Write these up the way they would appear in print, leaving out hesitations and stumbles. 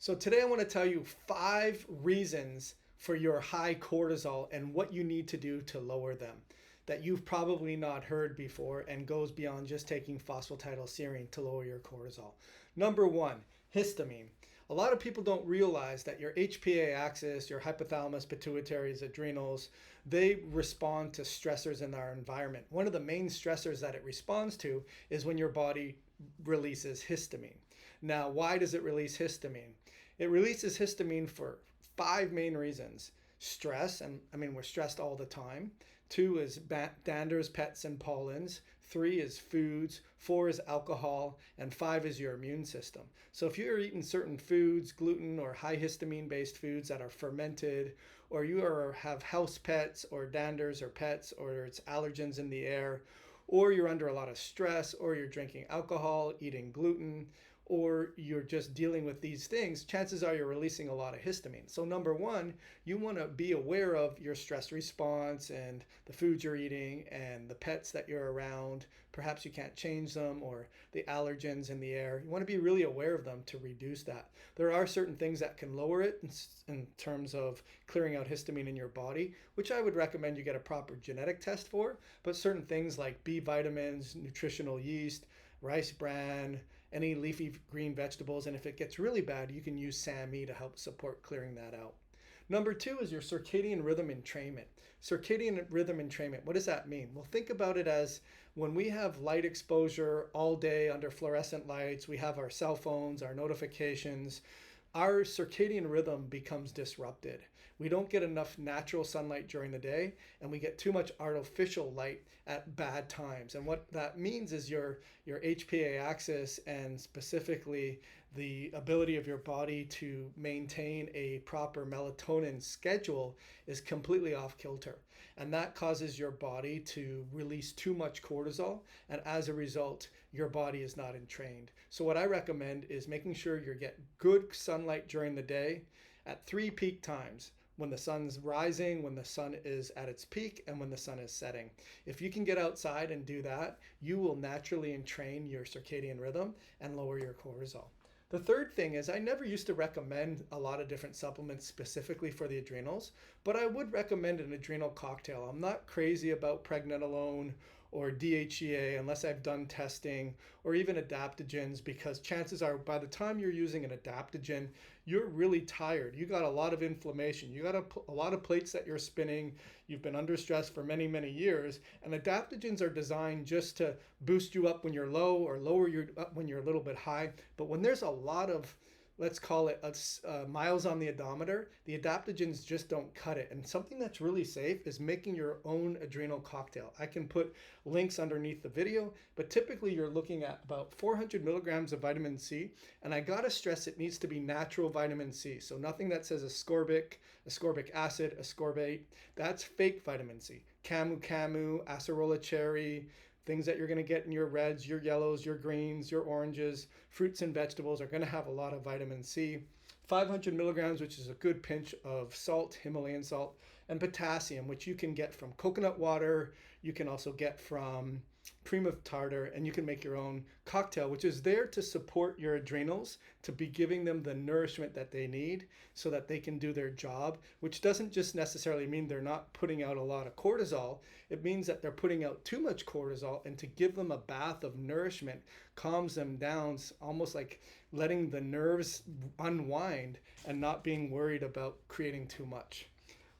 So today I want to tell you 5 reasons for your high cortisol and what you need to do to lower them that you've probably not heard before and goes beyond just taking phosphatidylserine to lower your cortisol. Number 1, histamine. A lot of people don't realize that your HPA axis, your hypothalamus, pituitaries, adrenals, they respond to stressors in our environment. One of the main stressors that it responds to is when your body releases histamine. Now, why does it release histamine? It releases histamine for 5 main reasons. Stress, and I mean, we're stressed all the time. 2 is danders, pets, and pollens. 3 is foods. 4 is alcohol. And 5 is your immune system. So if you're eating certain foods, gluten or high histamine based foods that are fermented, or have house pets or danders or pets, or it's allergens in the air, or you're under a lot of stress, or you're drinking alcohol, eating gluten, or you're just dealing with these things, chances are you're releasing a lot of histamine. So number 1, you want to be aware of your stress response and the foods you're eating and the pets that you're around. Perhaps you can't change them, or the allergens in the air. You want to be really aware of them to reduce that. There are certain things that can lower it in terms of clearing out histamine in your body, which I would recommend you get a proper genetic test for. But certain things like B vitamins, nutritional yeast, rice bran, any leafy green vegetables, and if it gets really bad, you can use SAMe to help support clearing that out. Number 2 is your circadian rhythm entrainment. Circadian rhythm entrainment, what does that mean? Well, think about it as when we have light exposure all day under fluorescent lights, we have our cell phones, our notifications, our circadian rhythm becomes disrupted. We don't get enough natural sunlight during the day, and we get too much artificial light at bad times. And what that means is your HPA axis, and specifically the ability of your body to maintain a proper melatonin schedule, is completely off kilter. And that causes your body to release too much cortisol, and as a result, your body is not entrained. So what I recommend is making sure you get good sunlight during the day at 3 peak times: when the sun's rising, when the sun is at its peak, and when the sun is setting. If you can get outside and do that, you will naturally entrain your circadian rhythm and lower your cortisol. The third thing is, I never used to recommend a lot of different supplements specifically for the adrenals, but I would recommend an adrenal cocktail. I'm not crazy about pregnenolone or DHEA unless I've done testing, or even adaptogens, because chances are by the time you're using an adaptogen, you're really tired. You got a lot of inflammation. You got a lot of plates that you're spinning. You've been under stress for many, many years. And adaptogens are designed just to boost you up when you're low, or lower you up when you're a little bit high. But when there's a lot of, let's call it miles on the odometer, the adaptogens just don't cut it. And something that's really safe is making your own adrenal cocktail. I can put links underneath the video, but typically you're looking at about 400 milligrams of vitamin C. And I gotta stress, it needs to be natural vitamin C. So nothing that says ascorbic acid, ascorbate. That's fake vitamin C. Camu camu, acerola cherry, things that you're going to get in your reds, your yellows, your greens, your oranges. Fruits and vegetables are going to have a lot of vitamin C. 500 milligrams, which is a good pinch of salt, Himalayan salt, and potassium, which you can get from coconut water. You can also get from cream of tartar, and you can make your own cocktail, which is there to support your adrenals, to be giving them the nourishment that they need so that they can do their job, which doesn't just necessarily mean they're not putting out a lot of cortisol. It means that they're putting out too much cortisol, and to give them a bath of nourishment calms them down, almost like letting the nerves unwind and not being worried about creating too much.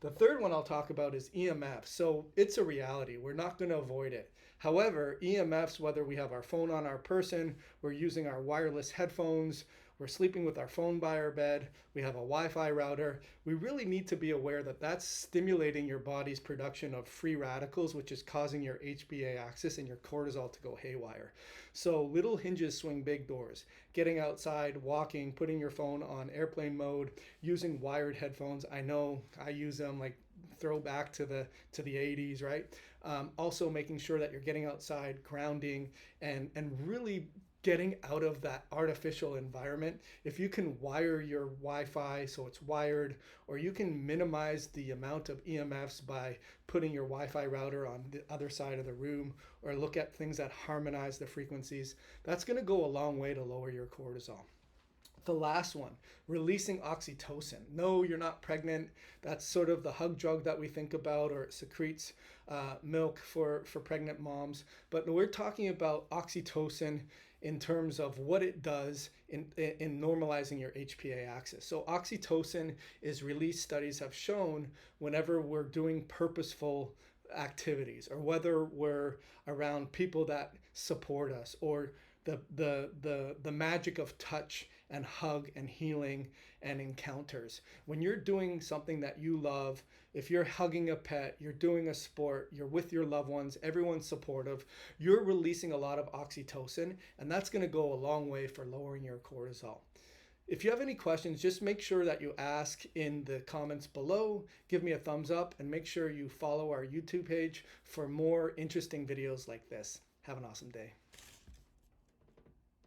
The third one I'll talk about is EMF. So it's a reality. We're not going to avoid it. However, EMFs, whether we have our phone on our person, we're using our wireless headphones, we're sleeping with our phone by our bed, we have a Wi-Fi router, we really need to be aware that that's stimulating your body's production of free radicals, which is causing your HPA axis and your cortisol to go haywire. So little hinges swing big doors. Getting outside, walking, putting your phone on airplane mode, using wired headphones. I know I use them, like throwback to the 80s, right? Also making sure that you're getting outside, grounding, and really getting out of that artificial environment. If you can wire your Wi-Fi so it's wired, or you can minimize the amount of EMFs by putting your Wi-Fi router on the other side of the room, or look at things that harmonize the frequencies, that's going to go a long way to lower your cortisol. The last one, releasing oxytocin. No, you're not pregnant. That's sort of the hug drug that we think about, or it secretes milk for pregnant moms. But we're talking about oxytocin in terms of what it does in normalizing your HPA axis. So oxytocin is released, studies have shown, whenever we're doing purposeful activities, or whether we're around people that support us, or the magic of touch and hug and healing and encounters. When you're doing something that you love, if you're hugging a pet, you're doing a sport, you're with your loved ones, everyone's supportive, you're releasing a lot of oxytocin, and that's going to go a long way for lowering your cortisol. If you have any questions, just make sure that you ask in the comments below, give me a thumbs up, and make sure you follow our YouTube page for more interesting videos like this. Have an awesome day.